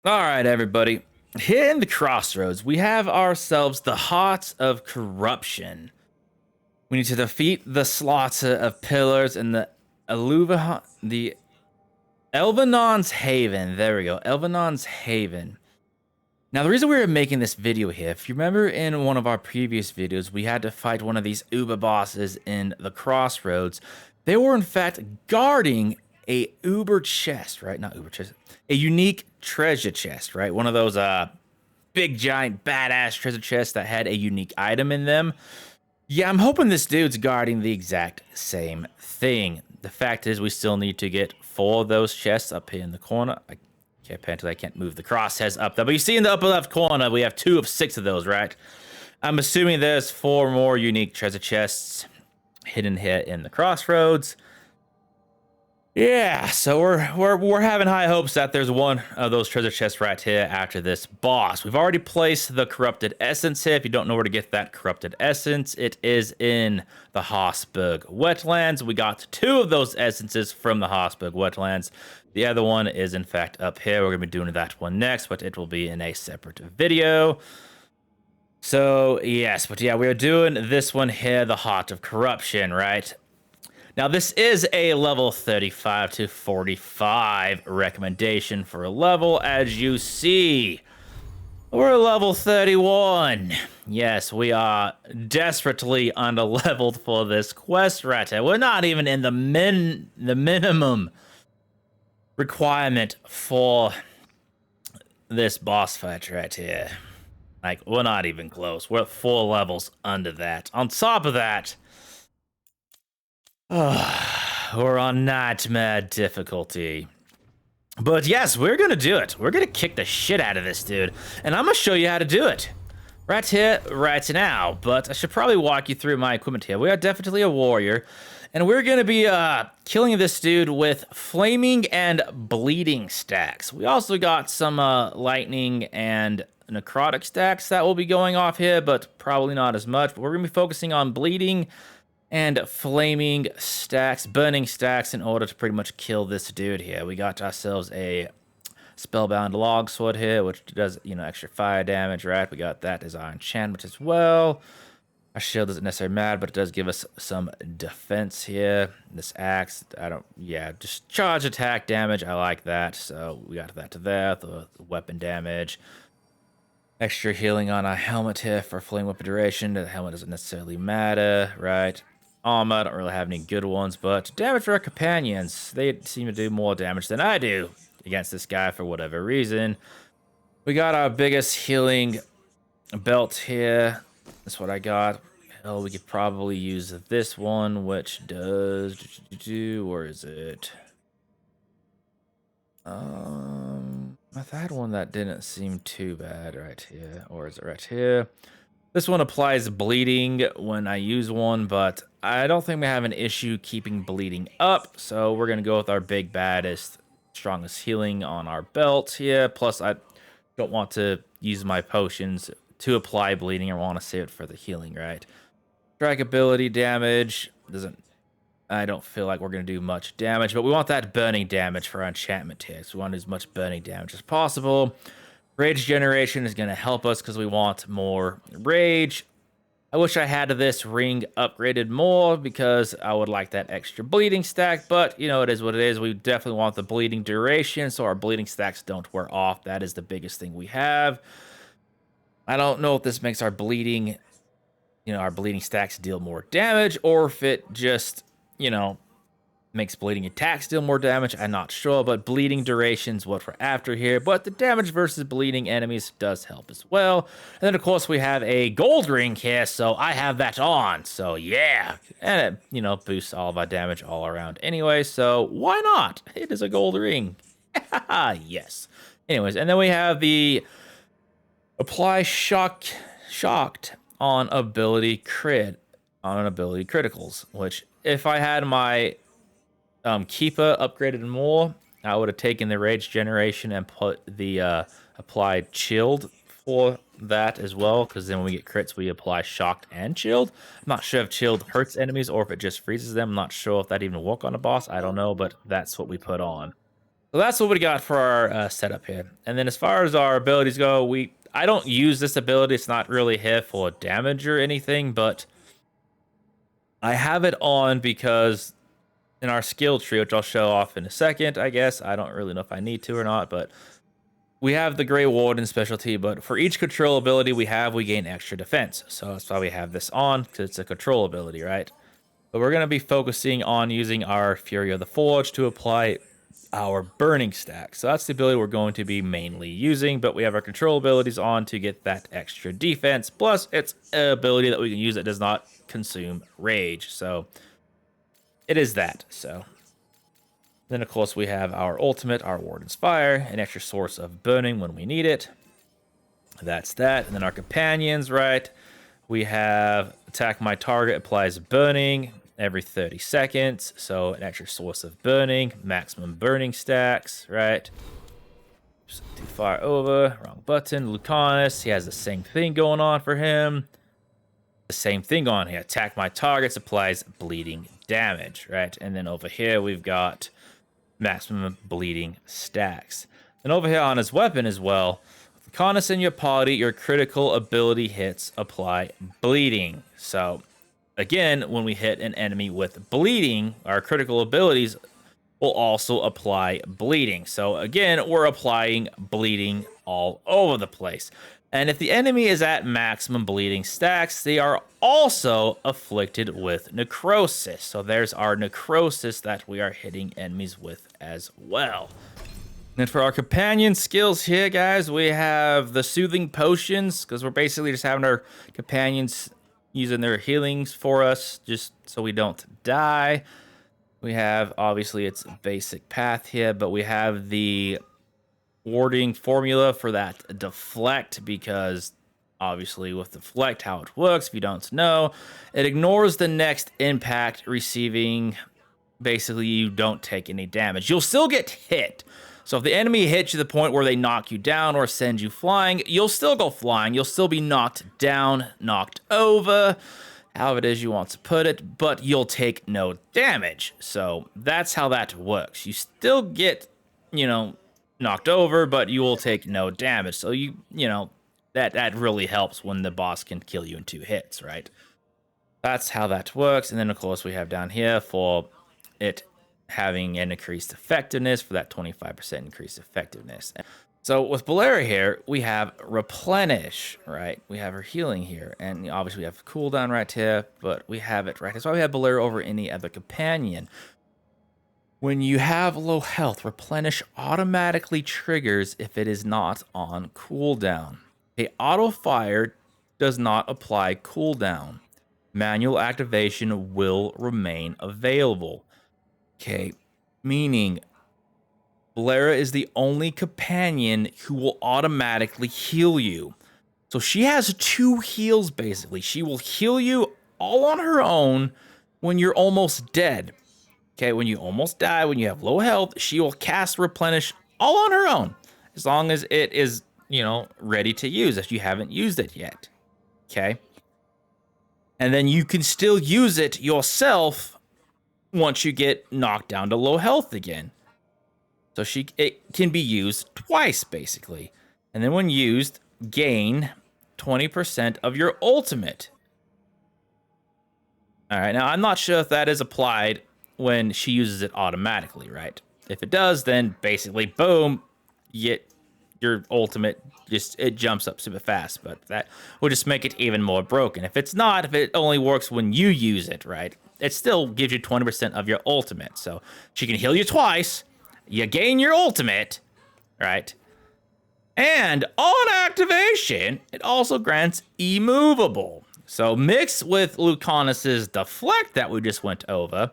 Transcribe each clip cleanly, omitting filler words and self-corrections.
All right, everybody. Here in the crossroads, we have ourselves the Heart of Corruption. We need to defeat the slaughter of pillars in the the Elvanon's Haven. There we go, Elvanon's Haven. Now, the reason we were making this video here, if you remember in one of our previous videos, we had to fight one of these Uber bosses in the crossroads. They were, in fact, guarding a Uber chest, right? Not Uber chest. A unique treasure chest, right? One of those big, giant, badass treasure chests that had a unique item in them. Yeah, I'm hoping this dude's guarding the exact same thing. The fact is, we still need to get 4 of those chests up here in the corner. I can't pan until I can't move the crosshairs up there. But you see in the upper left corner, we have 2 of 6 of those, right? I'm assuming there's 4 more unique treasure chests hidden here in the crossroads. Yeah, so we're having high hopes that there's one of those treasure chests right here after this boss. We've already placed the corrupted essence here. If you don't know where to get that corrupted essence, it is in the Hossberg wetlands. We got 2 of those essences from the Hossberg wetlands. The other one is in fact up here. We're gonna be doing that one next, but it will be in a separate video. So yes, but yeah, we're doing this one here, the Heart of Corruption, right? Now, this is a level 35 to 45 recommendation for a level. As you see, we're level 31. Yes, we are desperately under-leveled for this quest right here. We're not even in the minimum requirement for this boss fight right here. Like, we're not even close. We're 4 levels under that. On top of that, we're on nightmare difficulty. But yes, we're gonna do it. We're gonna kick the shit out of this dude. And I'm gonna show you how to do it. Right here, right now. But I should probably walk you through my equipment here. We are definitely a warrior. And we're gonna be killing this dude with flaming and bleeding stacks. We also got some lightning and necrotic stacks that will be going off here, but probably not as much. But we're gonna be focusing on bleeding and flaming stacks, burning stacks in order to pretty much kill this dude here. We got ourselves a spellbound longsword here, which does, extra fire damage, right? We got that as our enchantment as well. Our shield doesn't necessarily matter, but it does give us some defense here. This axe, just charge attack damage. I like that. So we got that to there, the weapon damage. Extra healing on our helmet here for flame weapon duration. The helmet doesn't necessarily matter, right? Armor, I don't really have any good ones, but damage for our companions. They seem to do more damage than I do against this guy for whatever reason. We got our biggest healing belt here. That's what I got. Hell, we could probably use this one, which does... Where is it? I had one that didn't seem too bad right here. Or is it right here? This one applies bleeding when I use one, but I don't think we have an issue keeping bleeding up. So we're going to go with our big, baddest, strongest healing on our belt here. Plus, I don't want to use my potions to apply bleeding. I want to save it for the healing, right? Strike ability damage. I don't feel like we're going to do much damage, but we want that burning damage for our enchantment here. So we want to do as much burning damage as possible. Rage generation is going to help us because we want more rage. I wish I had this ring upgraded more because I would like that extra bleeding stack, but it is what it is. We definitely want the bleeding duration so our bleeding stacks don't wear off. That is the biggest thing we have. I don't know if this makes our bleeding, our bleeding stacks deal more damage or if it just, makes bleeding attacks deal more damage. I'm not sure, but bleeding duration's what we're after here. But the damage versus bleeding enemies does help as well. And then, of course, we have a gold ring here, so I have that on. So, yeah. And it, boosts all of our damage all around anyway, so why not? It is a gold ring. Yes. Anyways, and then we have the apply shocked on ability criticals, which if I had my Keeper upgraded more, I would have taken the rage generation and put the applied chilled for that as well, because then when we get crits, we apply shocked and chilled. I'm not sure if chilled hurts enemies or if it just freezes them. I'm not sure if that even work on a boss. I don't know, but that's what we put on. So that's what we got for our setup here. And then as far as our abilities go, I don't use this ability. It's not really here for damage or anything, but I have it on because in our skill tree, which I'll show off in a second, I guess. I don't really know if I need to or not, but we have the Grey Warden specialty, but for each control ability we gain extra defense. So that's why we have this on, because it's a control ability, right? But we're going to be focusing on using our Fury of the Forge to apply our burning stack. So that's the ability we're going to be mainly using, but we have our control abilities on to get that extra defense. Plus, it's an ability that we can use that does not consume rage. So it is that. So then, of course, we have our ultimate, our Warden's Fire, an extra source of burning when we need it. That's that. And then our companions, right? We have attack my target, applies burning every 30 seconds. So an extra source of burning, maximum burning stacks, right? Just too far over, wrong button. Lucanus, he has the same thing going on for him. The same thing on here. Attack my targets, applies bleeding damage, right? And then over here, we've got maximum bleeding stacks. And over here on his weapon as well, Lucanus in your party, your critical ability hits apply bleeding. So again, when we hit an enemy with bleeding, our critical abilities will also apply bleeding. So again, we're applying bleeding all over the place. And if the enemy is at maximum bleeding stacks, they are also afflicted with necrosis. So there's our necrosis that we are hitting enemies with as well. And for our companion skills here, guys, we have the soothing potions, because we're basically just having our companions using their healings for us just so we don't die. We have, obviously, it's a basic path here, but we have the warding formula for that deflect, because obviously with deflect, how it works, if you don't know, it ignores the next impact receiving. Basically, you don't take any damage. You'll still get hit. So if the enemy hits you to the point where they knock you down or send you flying, you'll still go flying. You'll still be knocked down, knocked over, however it is you want to put it, but you'll take no damage. So that's how that works. You still get, knocked over, but you will take no damage. So that really helps when the boss can kill you in 2 hits, right? That's how that works. And then of course we have down here for it having an increased effectiveness, for that 25% increased effectiveness. So with Bolera here, we have replenish, right? We have her healing here, and obviously we have cooldown right here, but we have it right. That's why we have Bolera over any other companion. When you have low health, replenish automatically triggers if it is not on cooldown. A auto fire does not apply cooldown. Manual activation will remain available. Okay, meaning Bolera is the only companion who will automatically heal you. So she has 2 heals, basically. She will heal you all on her own when you're almost dead. Okay, when you almost die, when you have low health, she will cast replenish all on her own, as long as it is, ready to use if you haven't used it yet. Okay? And then you can still use it yourself once you get knocked down to low health again. So it can be used twice, basically. And then when used, gain 20% of your ultimate. All right, now I'm not sure if that is applied when she uses it automatically, right? If it does, then basically, boom, you get your ultimate, it jumps up super fast, but that will just make it even more broken. If it's not, if it only works when you use it, right, it still gives you 20% of your ultimate. So she can heal you twice, you gain your ultimate, right? And on activation, it also grants immovable. So mixed with Lucanus's deflect that we just went over,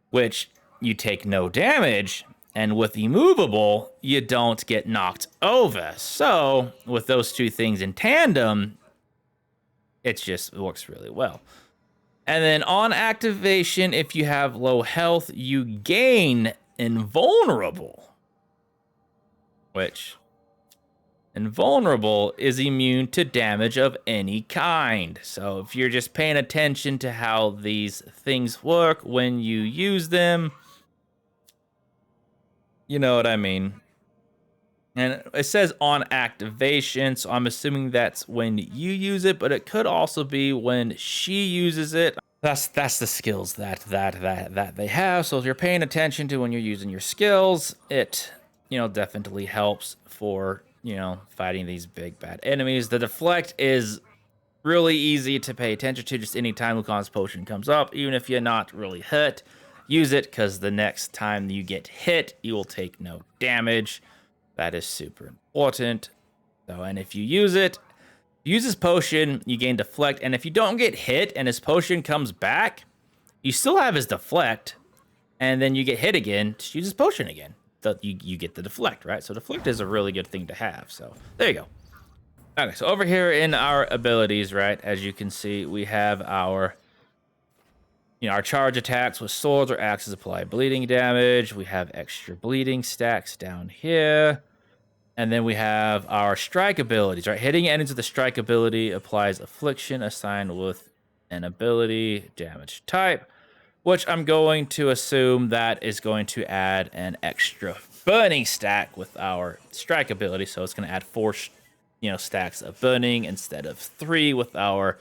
which you take no damage, and with immovable, you don't get knocked over. So with those 2 things in tandem, it works really well. And then on activation, if you have low health, you gain invulnerable, which invulnerable is immune to damage of any kind. So if you're just paying attention to how these things work when you use them, You know what I mean. And it says on activation, so I'm assuming that's when you use it, but it could also be when she uses it. That's the skills that they have. So if you're paying attention to when you're using your skills, it definitely helps for fighting these big bad enemies. The deflect is really easy to pay attention to. Just anytime Lucan's potion comes up, even if you're not really hit, use it, because the next time you get hit, you will take no damage. That is super important. So, and if you use his potion, you gain deflect. And if you don't get hit and his potion comes back, you still have his deflect. And then you get hit again, just use his potion again. So you get the deflect, right? So deflect is a really good thing to have. So there you go. Okay, so over here in our abilities, right, as you can see, we have our our charge attacks with swords or axes apply bleeding damage. We have extra bleeding stacks down here. And then we have our strike abilities, right? Hitting enemies with the strike ability applies affliction assigned with an ability damage type, which I'm going to assume that is going to add an extra burning stack with our strike ability. So it's going to add 4 stacks of burning instead of 3 with our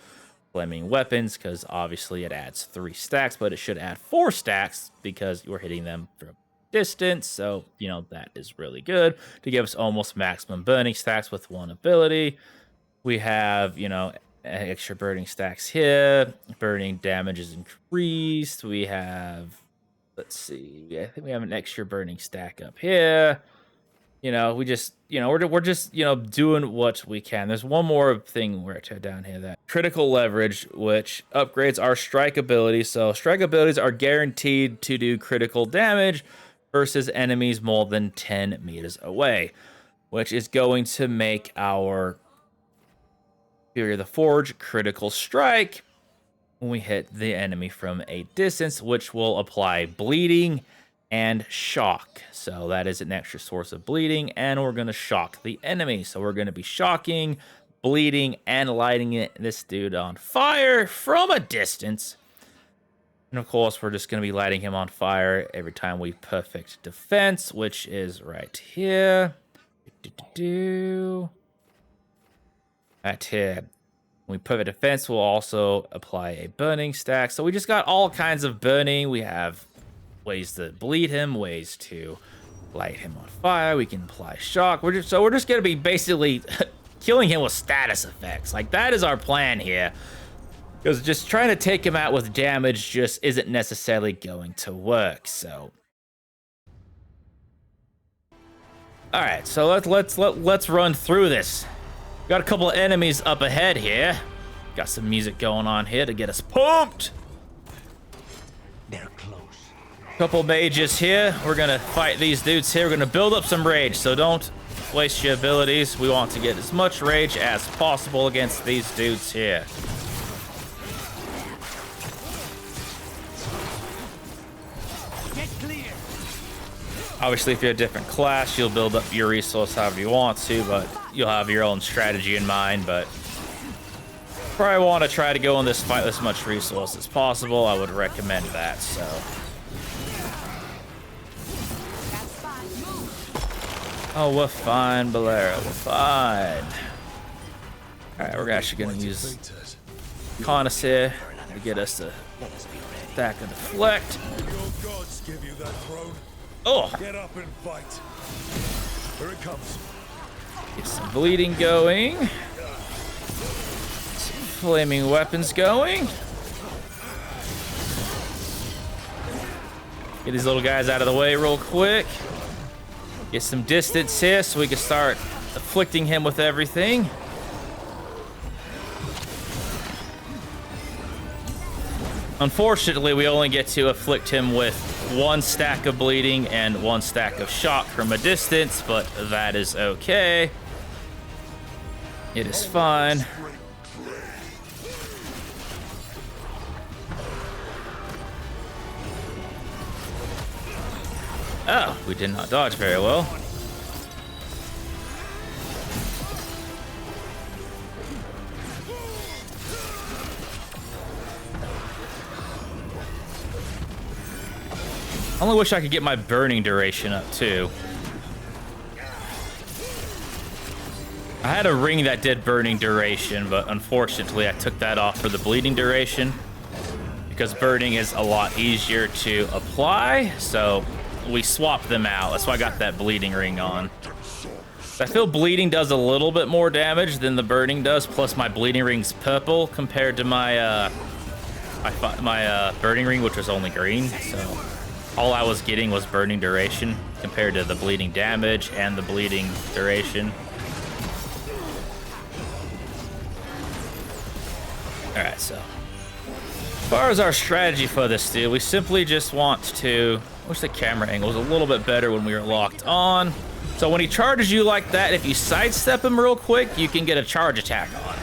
flaming weapons, because obviously it adds 3 stacks, but it should add 4 stacks because you're hitting them from distance. So that is really good to give us almost maximum burning stacks with one ability. We have extra burning stacks here. Burning damage is increased. We have, let's see, I think we have an extra burning stack up here. We just we're just doing what we can. There's one more thing we're down here, that critical leverage, which upgrades our strike ability. So strike abilities are guaranteed to do critical damage versus enemies more than 10 meters away, which is going to make our Fury of the Forge critical strike when we hit the enemy from a distance, which will apply bleeding and shock. So that is an extra source of bleeding, and we're going to shock the enemy. So we're going to be shocking, bleeding, and lighting this dude on fire from a distance. And of course, we're just going to be lighting him on fire every time we perfect defense, which is right here. Right here. When we perfect defense, we'll also apply a burning stack. So we just got all kinds of burning. We have ways to bleed him, ways to light him on fire. We can apply shock. We're just going to be basically killing him with status effects. Like, that is our plan here. Because just trying to take him out with damage just isn't necessarily going to work. So, all right. So let's run through this. Got a couple of enemies up ahead here. Got some music going on here to get us pumped. They're close. Couple mages here. We're gonna fight these dudes here. We're gonna build up some rage. So don't waste your abilities. We want to get as much rage as possible against these dudes here. Obviously, if you're a different class, you'll build up your resource however you want to, but you'll have your own strategy in mind. But probably want to try to go in this fight with as much resource as possible. I would recommend that. So, oh, we're fine, Bolero. We're fine. All right, we're actually gonna use Connoisseur to get us to stack and deflect. Oh! Get up and fight. Here it comes. Get some bleeding going. Some flaming weapons going. Get these little guys out of the way real quick. Get some distance here so we can start afflicting him with everything. Unfortunately, we only get to afflict him with 1 stack of bleeding and 1 stack of shock from a distance, but that is okay. It is fine. Oh, we did not dodge very well. only wish I could get my burning duration up too. I had a ring that did burning duration, but unfortunately I took that off for the bleeding duration because burning is a lot easier to apply, so we swapped them out. That's why I got that bleeding ring on. I feel bleeding does a little bit more damage than the burning does, plus my bleeding ring's purple compared to my burning ring, which was only green, so all I was getting was burning duration compared to the bleeding damage and the bleeding duration. Alright, so as far as our strategy for this dude, we simply just want to... I wish the camera angle was a little bit better when we were locked on. So when he charges you like that, if you sidestep him real quick, you can get a charge attack on.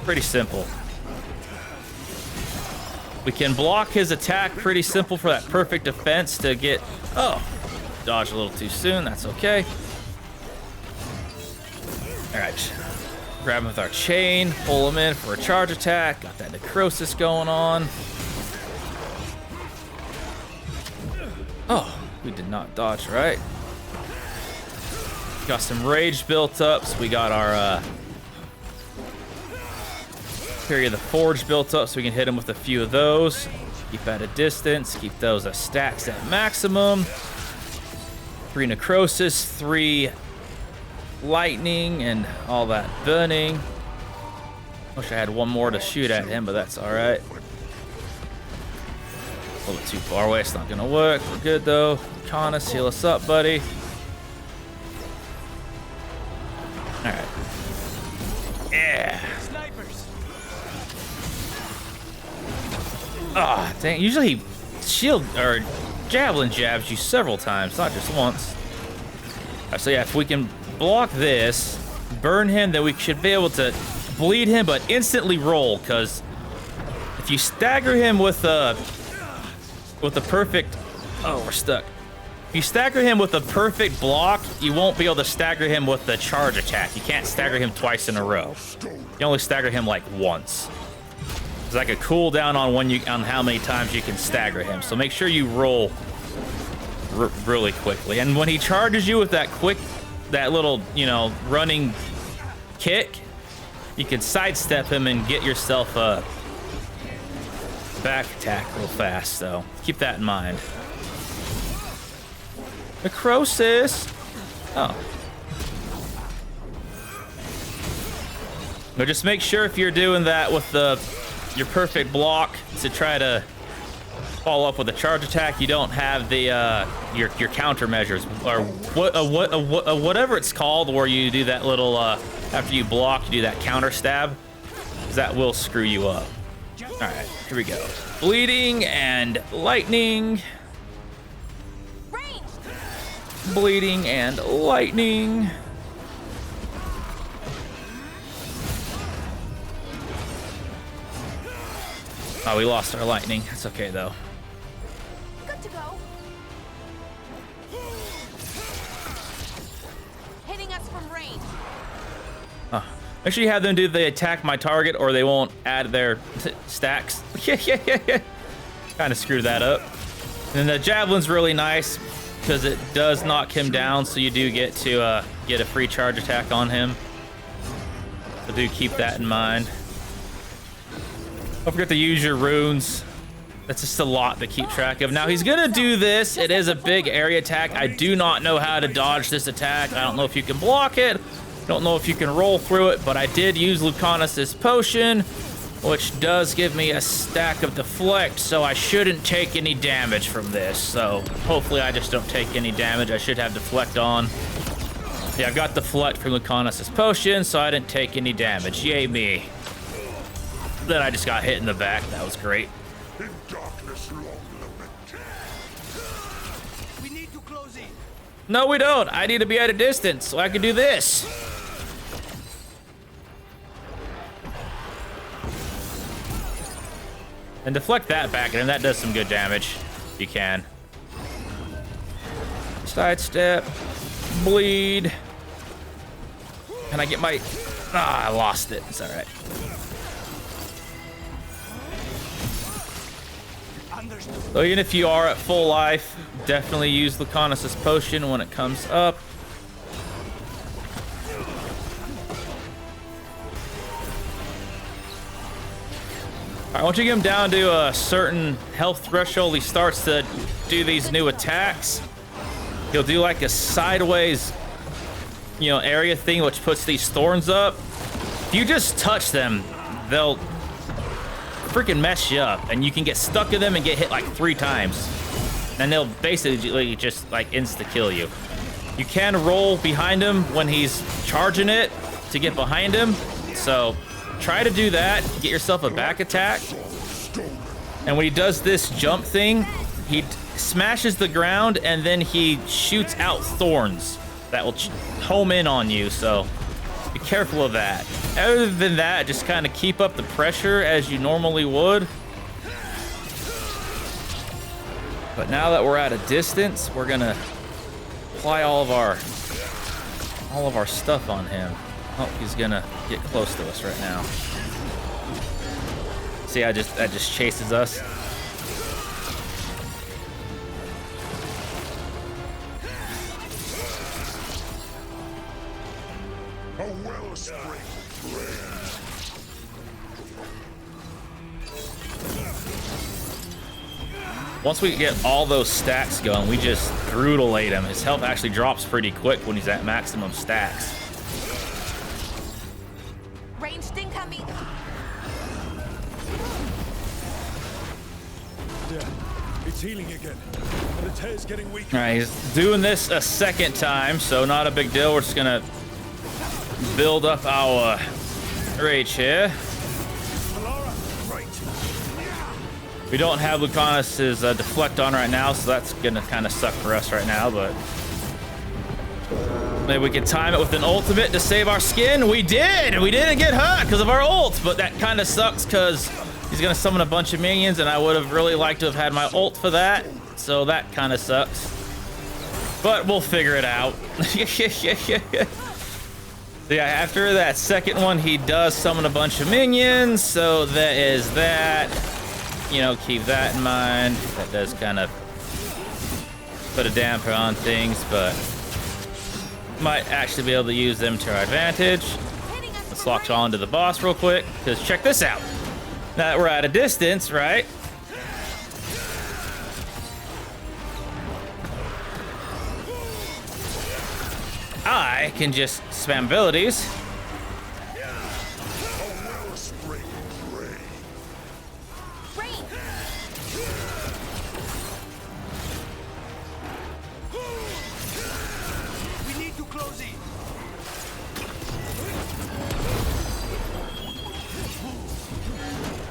Pretty simple. We can block his attack pretty simple for that perfect defense to get... Oh, dodge a little too soon. That's okay. All right. Grab him with our chain, pull him in for a charge attack. Got that necrosis going on. Oh, we did not dodge right. Got some rage built up, so we got our Fury of the Forge built up so we can hit him with a few of those. Keep at a distance, keep those stacks at maximum. 3 necrosis, 3 lightning, and all that burning. Wish I had one more to shoot at him, but that's all right. A little bit too far away, it's not gonna work. We're good though. Connus, heal us up, buddy. All right. Yeah. Ah, dang. Usually shield or javelin jabs you several times, not just once. All right, so yeah, if we can block this, burn him, then we should be able to bleed him, but instantly roll, because if you stagger him with a perfect... Oh, we're stuck. If you stagger him with a perfect block, you won't be able to stagger him with the charge attack. You can't stagger him twice in a row. You only stagger him like once. There's like a cooldown on how many times you can stagger him. So make sure you roll really quickly. And when he charges you with that little, you know, running kick, you can sidestep him and get yourself a back attack real fast. So keep that in mind. Necrosis. Oh. But just make sure if you're doing that with your perfect block to try to follow up with a charge attack, you don't have the your countermeasures or whatever it's called, where you do that little after you block, you do that counter stab, because that will screw you up. All right, here we go. Bleeding and lightning. Bleeding and lightning. Oh, we lost our lightning. That's okay though. Good to go. Hitting us from range. Make sure you have them do the attack my target, or they won't add their stacks. Kind of screwed that up. And the javelin's really nice because it does knock him down, so you do get to get a free charge attack on him. So do keep that in mind. Don't forget to use your runes. That's just a lot to keep track of. Now he's gonna do this. It is a big area attack. I do not know how to dodge this attack. I don't know if you can block it. Don't know if you can roll through it, but I did use Lucanus' potion, which does give me a stack of deflect, so I shouldn't take any damage from this. So hopefully I just don't take any damage. I should have deflect on. Yeah, I got deflect from Lucanus' potion, so I didn't take any damage. Yay me. Then I just got hit in the back. That was great. In darkness long lament. We need to close in. No, we don't. I need to be at a distance so I can do this. And deflect that back at him. That does some good damage. If you can. Sidestep. Bleed. Can I get my... Ah, I lost it. It's all right. Understood. So even if you are at full life, definitely use Lucanus's potion when it comes up. All right, once you get him down to a certain health threshold, he starts to do these new attacks. He'll do like a sideways, area thing, which puts these thorns up. If you just touch them, they'll freaking mess you up, and you can get stuck in them and get hit like 3 times. And they'll basically just like insta-kill you. You can roll behind him when he's charging it to get behind him. So try to do that, get yourself a back attack. And when he does this jump thing, he smashes the ground and then he shoots out thorns that will home in on you, so be careful of that. Other than that, just kind of keep up the pressure as you normally would. But now that we're at a distance, we're gonna apply all of our stuff on him. Oh, he's gonna get close to us right now. See, that just chases us. A wellspring flame. Once we get all those stacks going, we just brutalate him. His health actually drops pretty quick when he's at maximum stacks. Ranged incoming. Yeah, it's healing again, but its hair's getting weaker. All right, he's doing this a second time, so not a big deal. We're just gonna build up our rage here. We don't have Lucanus's deflect on right now, so that's gonna kind of suck for us right now, but maybe we can time it with an ultimate to save our skin. We did! We didn't get hurt because of our ult, but that kind of sucks because he's gonna summon a bunch of minions, and I would have really liked to have had my ult for that, so that kind of sucks. But we'll figure it out. Yeah, after that second one, he does summon a bunch of minions, so that is that. Keep that in mind. That does kind of put a damper on things, but might actually be able to use them to our advantage. Let's lock on to the boss real quick, because check this out. Now that we're at a distance, right? I can just spam abilities.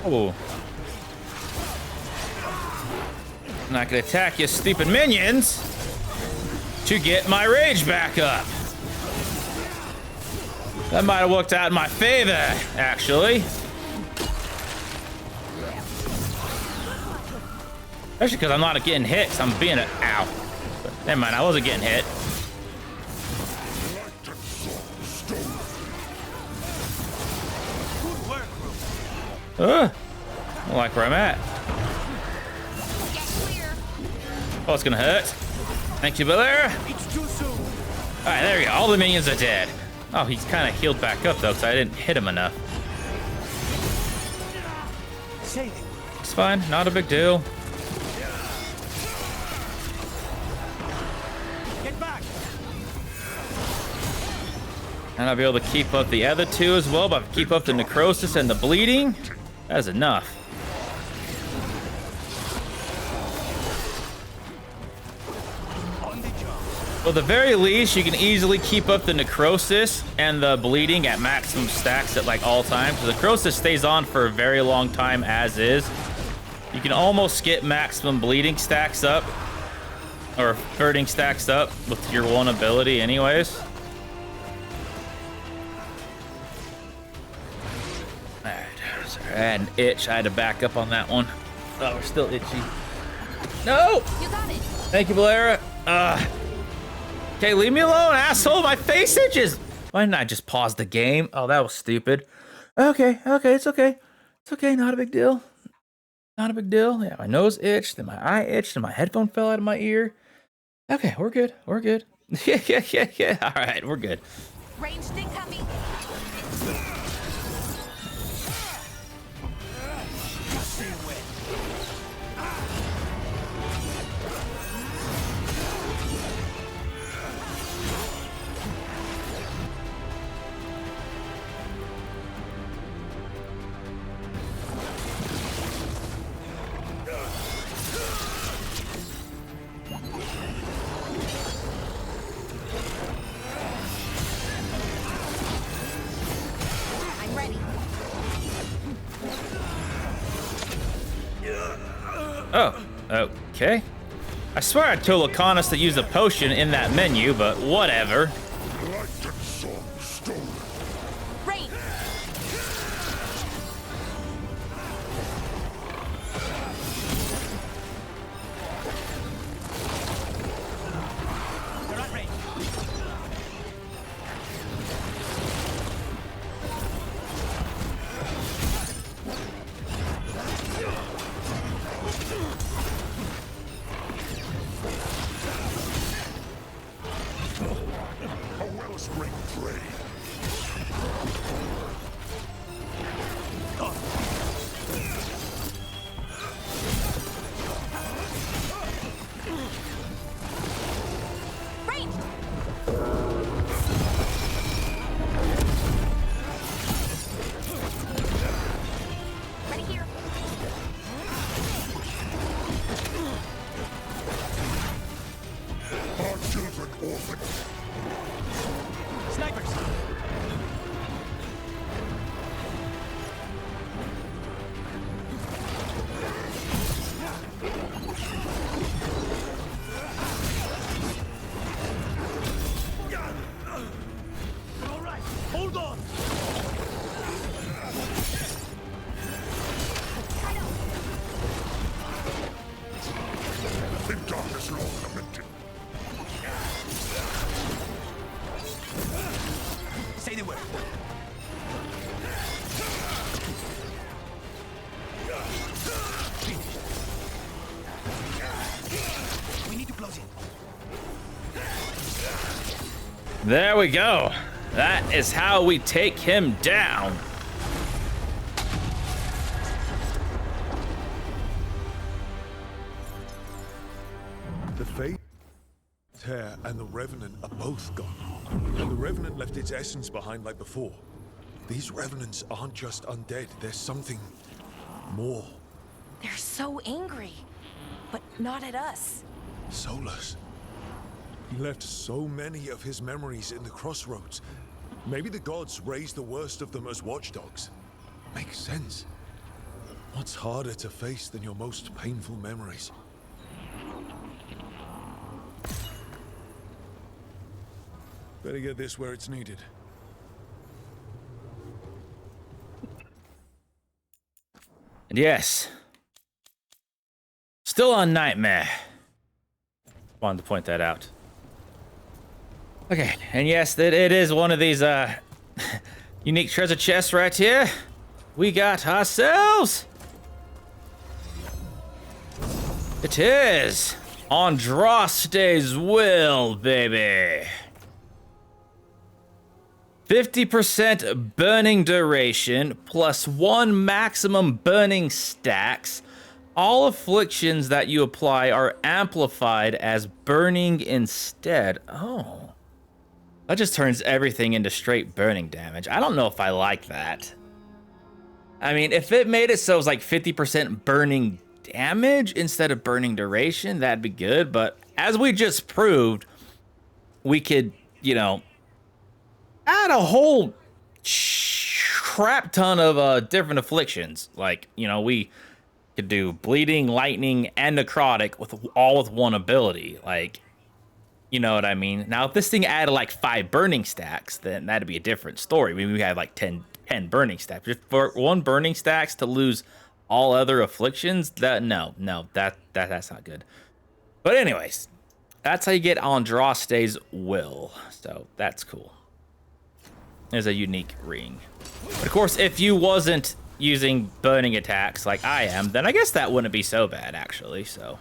Oh. I'm not gonna attack you stupid minions to get my rage back up. That might have worked out in my favor, actually. Especially because I'm not getting hit, because I'm being ow. But never mind, I wasn't getting hit. I don't like where I'm at. Oh, it's gonna hurt. Thank you, Belair. It's too soon. All right, there we go. All the minions are dead. Oh, he's kind of healed back up though, because I didn't hit him enough. It's fine, not a big deal. Get back. And I'll be able to keep up the other two as well, but keep up the necrosis and the bleeding. That is enough. Well, at the very least, you can easily keep up the necrosis and the bleeding at maximum stacks at like all times. The necrosis stays on for a very long time as is. You can almost get maximum bleeding stacks up or hurting stacks up with your one ability anyways. I had an itch. I had to back up on that one. Oh, we're still itchy. No! You got it. Thank you, Blair. Okay, leave me alone, asshole. My face itches. Why didn't I just pause the game? Oh, that was stupid. Okay, it's okay. It's okay. Not a big deal. Not a big deal. Yeah, my nose itched, then my eye itched, and my headphone fell out of my ear. Okay, we're good. We're good. Yeah. All right, we're good. Ranged incoming. Stay away. I'm ready. Oh, okay. I swear I told Laconis to use the potion in that menu, but whatever. Light and song stolen. Rain. They're at range. A wellspring drain. Rain. Ready here. Our children orphaned. Snipers. All right. Hold on. In darkness long lamented. Say the word. We need to close in. There we go. That is how we take him down. The Fate, Tear, and the Revenant are both gone. And the Revenant left its essence behind like before. These Revenants aren't just undead, there's something more. They're so angry, but not at us. Solus. He left so many of his memories in the crossroads. Maybe the gods raised the worst of them as watchdogs. Makes sense. What's harder to face than your most painful memories? Better get this where it's needed. And yes, still on Nightmare. Wanted to point that out. Okay, and yes, it is one of these unique treasure chests right here. We got ourselves. It is Andraste's will, baby. 50% burning duration plus 1 maximum burning stacks. All afflictions that you apply are amplified as burning instead. Oh. That just turns everything into straight burning damage. I don't know if I like that. I mean, if it made it so it was like 50% burning damage instead of burning duration, that'd be good. But as we just proved, we could, you know, add a whole crap ton of different afflictions. Like, you know, we could do bleeding, lightning, and necrotic with one ability. Like, you know what I mean? Now, if this thing added like 5 burning stacks, then that'd be a different story. Maybe we had like 10 burning stacks. Just for 1 burning stacks to lose all other afflictions, that's not good. But anyways, that's how you get Andraste's will. So that's cool. There's a unique ring. But of course, if you wasn't, using burning attacks like I am, then I guess that wouldn't be so bad, actually. So,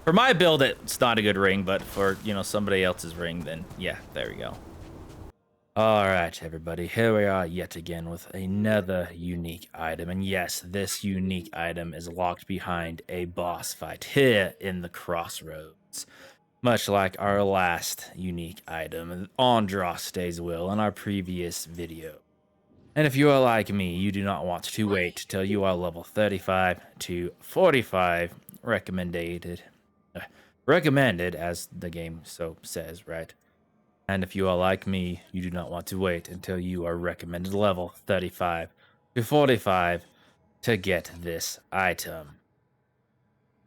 for my build, it's not a good ring, but for, you know, somebody else's ring, then yeah, there we go. All right, everybody, here we are yet again with another unique item. And yes, this unique item is locked behind a boss fight here in the Crossroads. Much like our last unique item, Andraste's Will, in our previous video. And if you are like me, you do not want to wait till you are level 35 to 45, recommended as the game so says, right? And if you are like me, you do not want to wait until you are recommended level 35 to 45 to get this item.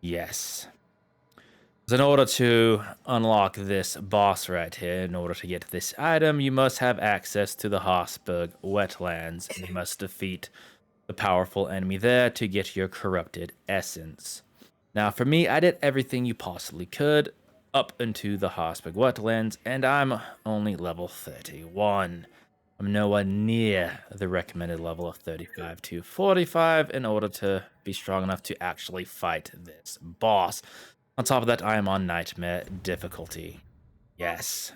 Yes. In order to unlock this boss right here, in order to get this item, you must have access to the Horsburg wetlands, and you must defeat the powerful enemy there to get your corrupted essence. Now, for me, I did everything you possibly could up into the Horsburg wetlands, and I'm only level 31. I'm nowhere near the recommended level of 35 to 45 in order to be strong enough to actually fight this boss. On top of that, I am on Nightmare difficulty. Yes.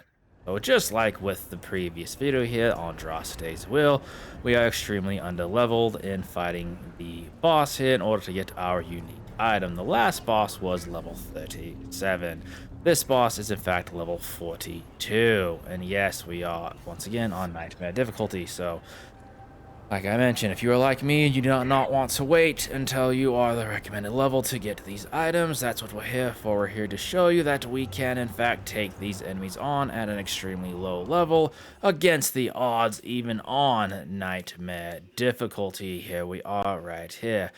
So just like with the previous video here on Andraste's Will, we are extremely underleveled in fighting the boss here in order to get our unique item. The last boss was level 37. This boss is in fact level 42. And yes, we are once again on Nightmare difficulty, so like I mentioned, if you are like me and you do not want to wait until you are the recommended level to get these items, that's what we're here for. We're here to show you that we can, in fact, take these enemies on at an extremely low level against the odds, even on Nightmare difficulty. Here we are right here.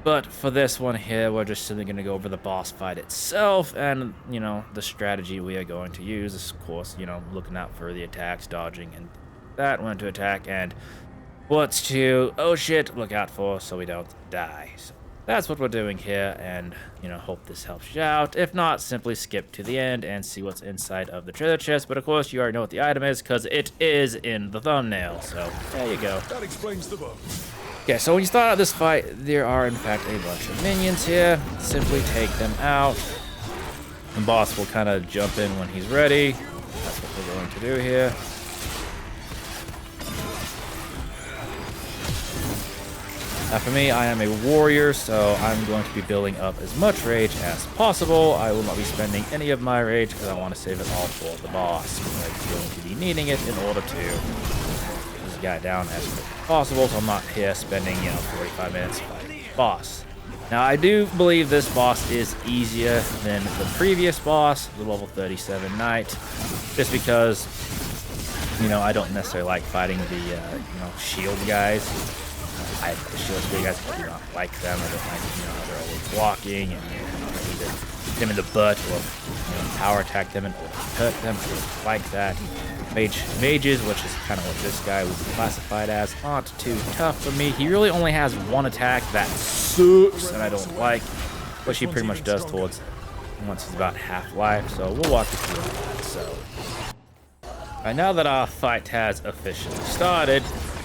But for this one here, we're just simply going to go over the boss fight itself and, you know, the strategy we are going to use. Of course, you know, looking out for the attacks, dodging, and that, when to attack, and what's to, oh shit, look out for so we don't die. So that's what we're doing here, and, you know, hope this helps you out. If not, simply skip to the end and see what's inside of the treasure chest. But of course, you already know what the item is because it is in the thumbnail. So there you go. That explains the bow. Okay, so when you start out this fight, there are in fact a bunch of minions here. Simply take them out. The boss will kind of jump in when he's ready. That's what we're going to do here. Now for me, I am a warrior, so I'm going to be building up as much rage as possible. I will not be spending any of my rage because I want to save it all for the boss. I'm going to be needing it in order to get this guy down as quick as possible, so I'm not here spending, 45 minutes fighting the boss. Now I do believe this boss is easier than the previous boss, the level 37 knight, just because, I don't necessarily like fighting the, shield guys. The shield guys, I do not like them. I don't like, how they're always blocking, and I need to hit them in the butt or power attack them in order to hurt them. I don't like that. Mages, which is kind of what this guy would be classified as, aren't too tough for me. He really only has one attack that sucks, and I don't like, which he pretty much does towards once he's about half life. So we'll walk you through that. So, right, now that our fight has officially started,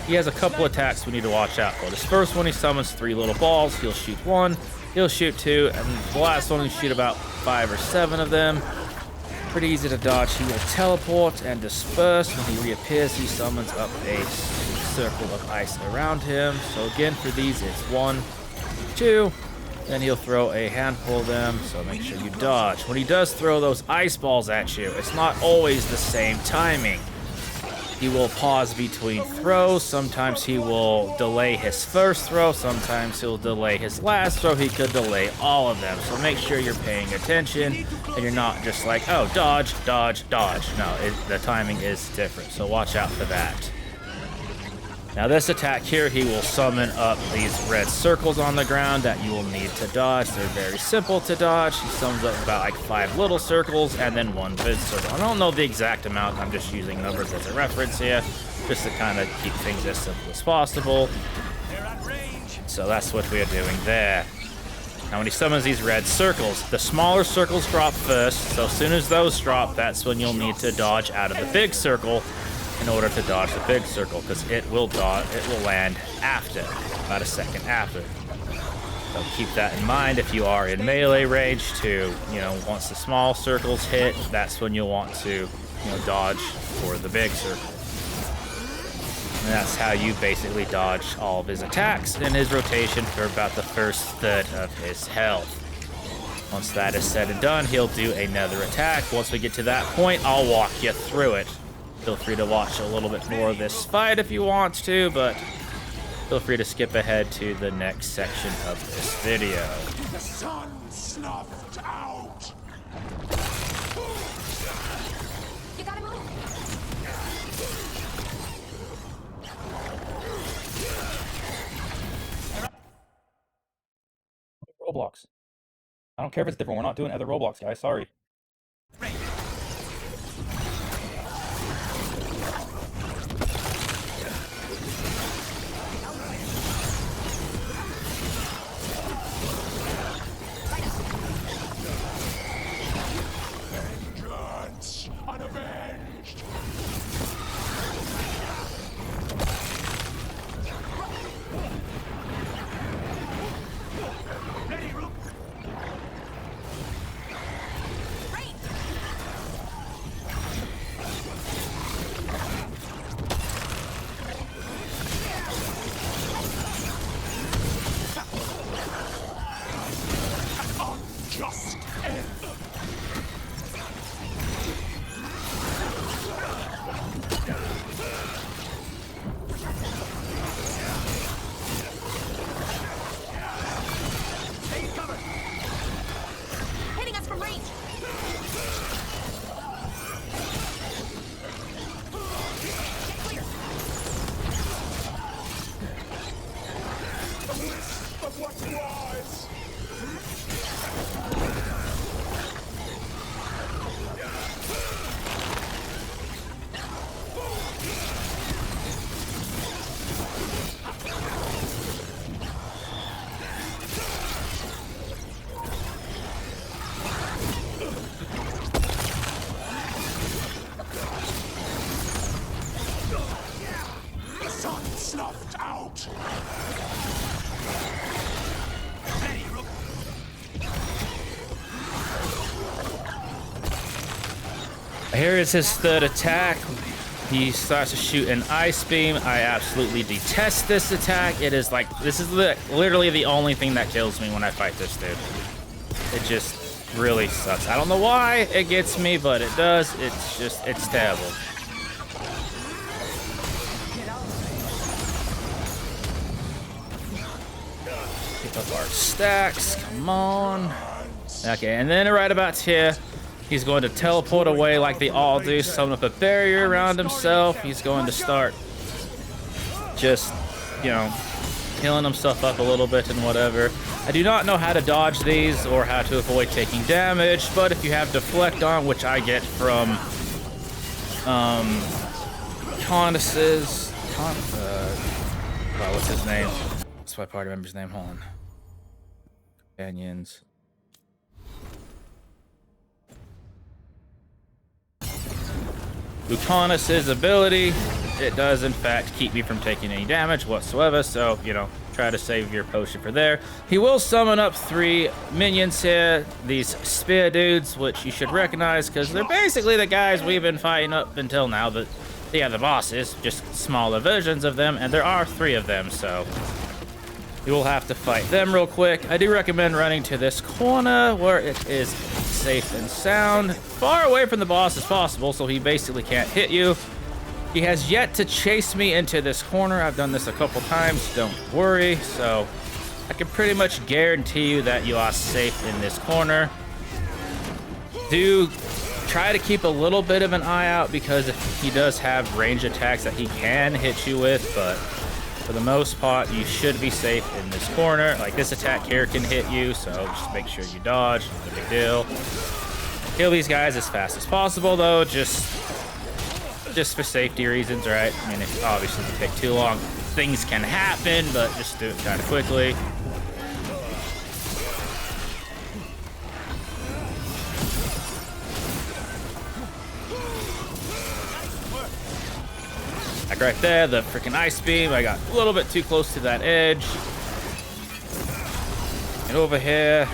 he has a couple attacks we need to watch out for. This first one, he summons 3 little balls. He'll shoot 1, he'll shoot 2, and the last one, he'll shoot about 5 or 7 of them. Pretty easy to dodge. He will teleport and disperse. When he reappears, he summons up a circle of ice around him. So again, for these, it's 1, 2, then he'll throw a handful of them, so make sure you dodge. When he does throw those ice balls at you, it's not always the same timing. He will pause between throws. Sometimes he will delay his first throw. Sometimes he'll delay his last throw. He could delay all of them. So make sure you're paying attention and you're not just like, oh, dodge, dodge, dodge. No, the timing is different. So watch out for that. Now this attack here, he will summon up these red circles on the ground that you will need to dodge. They're very simple to dodge. He summons up about like 5 little circles and then 1 big circle. I don't know the exact amount. I'm just using numbers as a reference here, just to kind of keep things as simple as possible. So that's what we are doing there. Now when he summons these red circles, the smaller circles drop first. So as soon as those drop, that's when you'll need to dodge out of the big circle. in order to dodge the big circle, because it will land after, about a second after. So keep that in mind if you are in melee range to, you know, once the small circles hit, that's when you'll want to, you know, dodge for the big circle. And that's how you basically dodge all of his attacks in his rotation for about the first third of his health. Once that is said and done, he'll do another attack. Once we get to that point, I'll walk you through it. Feel free to watch a little bit more of this fight if you want to, but feel free to skip ahead to the next section of this video. The sun snuffed out. You gotta move. Roblox. I don't care if it's different. We're not doing other Roblox, guys. Sorry. Vengeance unavenged. Ready, Rook? Just end. Take cover. Hitting us from range. Get clear. Of what was. The sun snuffed out. Ready, Rook? Here is his third attack. He starts to shoot an ice beam. I absolutely detest this attack. It is like, this is literally the only thing that kills me when I fight this dude. It just really sucks. I don't know why it gets me, but it does. It's terrible. Pick up our stacks, come on. Okay, and then right about here, he's going to teleport away like they all do, summon up a barrier around himself. He's going to start just, you know, healing himself up a little bit and whatever. I do not know how to dodge these or how to avoid taking damage, but if you have deflect on, which I get from Condus's, what's his name? That's my party member's name. Hold on. Companions. Lucanus's ability, it does in fact keep me from taking any damage whatsoever, so, you know, try to save your potion for there. He will summon up 3 minions here, these spear dudes, which you should recognize because they're basically the guys we've been fighting up until now. But yeah, the bosses, just smaller versions of them, and there are 3 of them, so you will have to fight them real quick. I do recommend running to this corner where it is safe and sound, far away from the boss as possible, so he basically can't hit you. He has yet to chase me into this corner. I've done this a couple times, don't worry. So I can pretty much guarantee you that you are safe in this corner. Do try to keep a little bit of an eye out because he does have range attacks that he can hit you with, but for the most part, you should be safe in this corner. Like this attack here can hit you, so just make sure you dodge. No big deal. Kill these guys as fast as possible, though, just for safety reasons, right? I mean, if obviously if you take too long, things can happen, but just do it kind of quickly. attack right there, the freaking ice beam. I got a little bit too close to that edge. And over here.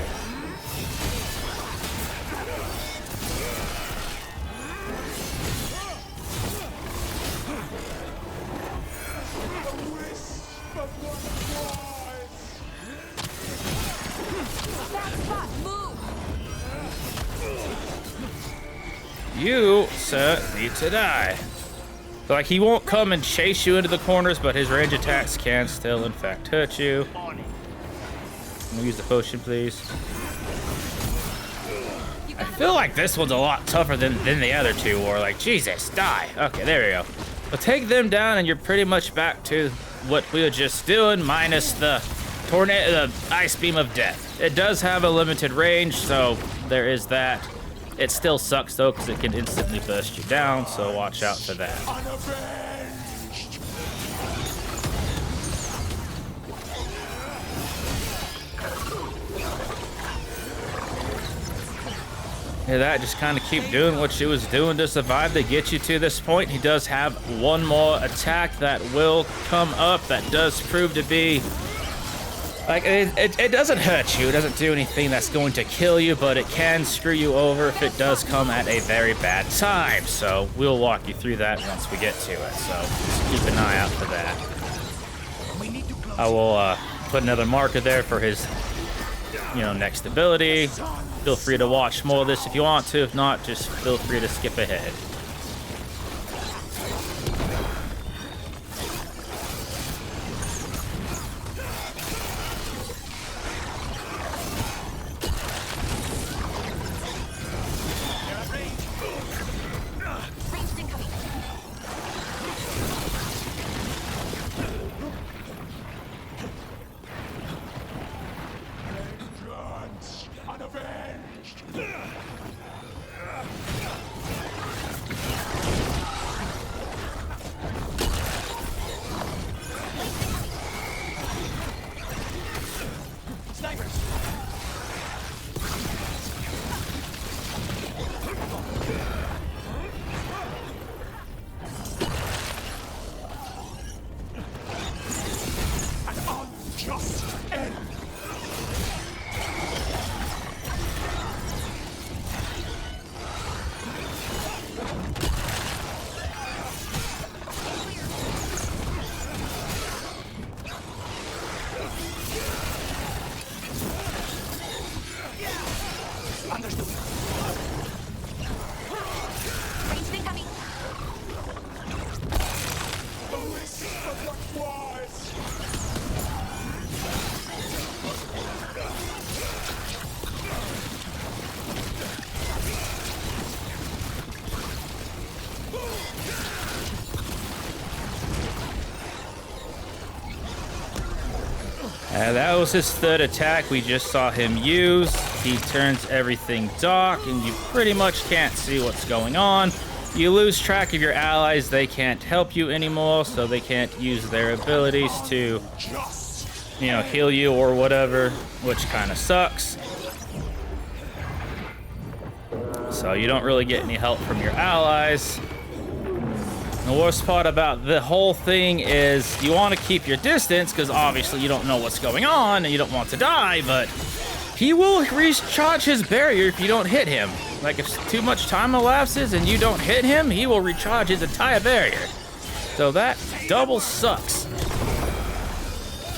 You, sir, need to die. So, like, he won't come and chase you into the corners, but his range attacks can still, in fact, hurt you. Can we use the potion, please? I feel like this one's a lot tougher than the other two were. Like, Jesus, die. Okay, there we go. So take them down, and you're pretty much back to what we were just doing, minus the tornado, the ice beam of death. It does have a limited range, so there is that. It still sucks though, because it can instantly burst you down, so watch out for that. Unavenged. Yeah, that just kind of keep doing what she was doing to survive to get you to this point. He does have one more attack that will come up that does prove to be like it doesn't hurt you. It doesn't do anything that's going to kill you, but it can screw you over if it does come at a very bad time. So we'll walk you through that once we get to it. So just keep an eye out for that. I will put another marker there for his, next ability. Feel free to watch more of this if you want to. If not, just feel free to skip ahead. That was his third attack we just saw him use. He turns everything dark and you pretty much can't see what's going on. You lose track of your allies. They can't help you anymore, so they can't use their abilities to, heal you or whatever, which kind of sucks. So you don't really get any help from your allies. The worst part about the whole thing is you want to keep your distance because obviously you don't know what's going on and you don't want to die, but he will recharge his barrier if you don't hit him. Like if too much time elapses and you don't hit him, he will recharge his entire barrier. So that double sucks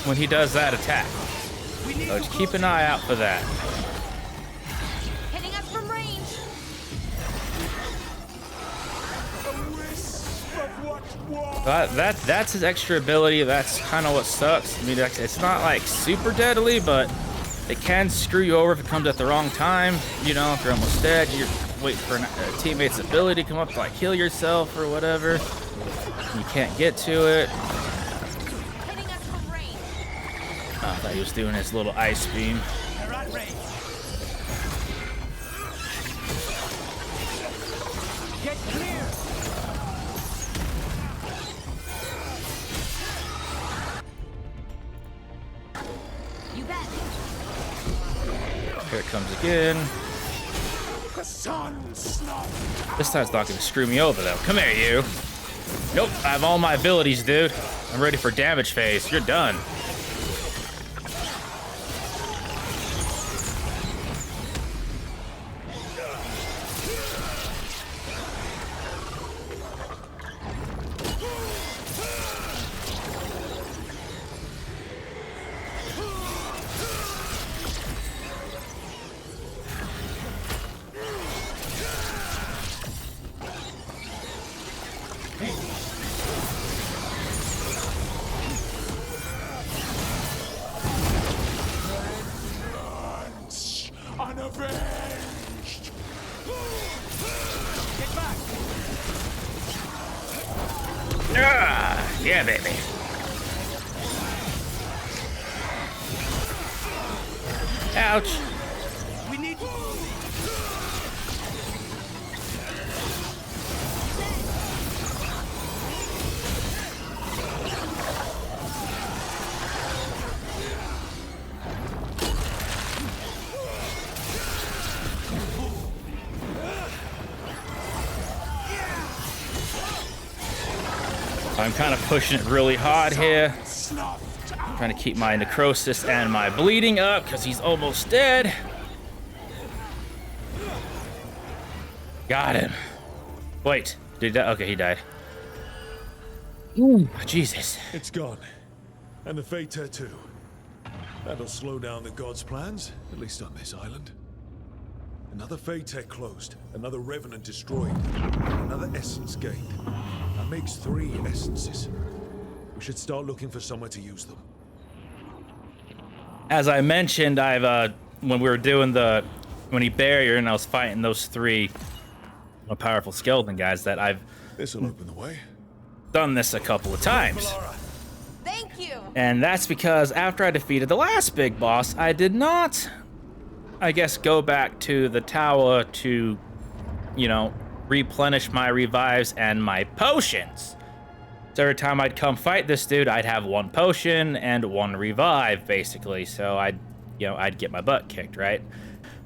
when he does that attack. So just keep an eye out for that. Hitting us from range. That's his extra ability. That's kind of what sucks. I mean, it's not like super deadly, but it can screw you over if it comes at the wrong time. If you're almost dead, you're waiting for a teammate's ability to come up to like heal yourself or whatever. You can't get to it. Hitting us from range. Oh, I thought he was doing his little ice beam. They're at range. Get clear. You bet. Here it comes again. The sun snuffed. This time's not gonna screw me over though. Come here, you. Nope, I have all my abilities, dude. I'm ready for damage phase. You're done. Unavenged! Get back! Ah, yeah, baby. Ouch. We need... I'm kind of pushing it really hard here. Trying to keep my necrosis and my bleeding up because he's almost dead. Got him. Wait, did that? Okay, he died. Ooh, Jesus. It's gone. And the Fate Tattoo. That'll slow down the gods' plans, at least on this island. Another Fate Tech closed, another Revenant destroyed, another Essence gained. That makes 3 essences. We should start looking for somewhere to use them. As I mentioned, when we were doing when he barrier and I was fighting those 3 powerful skeleton guys, that I've This'll open the way. done this a couple of times. Thank you. And that's because after I defeated the last big boss, I did not, I guess, go back to the tower to, you know, replenish my revives and my potions. So every time I'd come fight this dude, I'd have 1 potion and 1 revive, basically. So I'd get my butt kicked, right?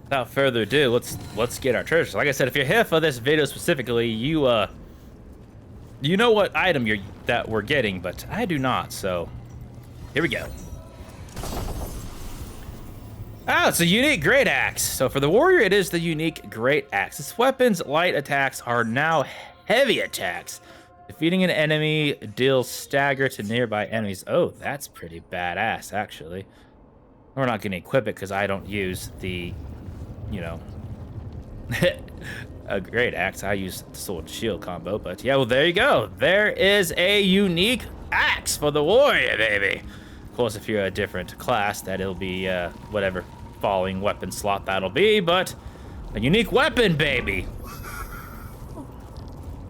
Without further ado, let's get our treasures. Like I said, if you're here for this video specifically, you know what item that we're getting, but I do not. So here we go. Oh, it's a unique great axe. So for the warrior, it is the unique great axe. Its weapons, light attacks, are now heavy attacks. Defeating an enemy deals stagger to nearby enemies. Oh, that's pretty badass, actually. We're not going to equip it because I don't use the, you know, a great axe. I use the sword shield combo. But yeah, well, there you go. There is a unique axe for the warrior, baby. Of course, if you're a different class, that it'll be whatever following weapon slot that'll be, but a unique weapon, baby.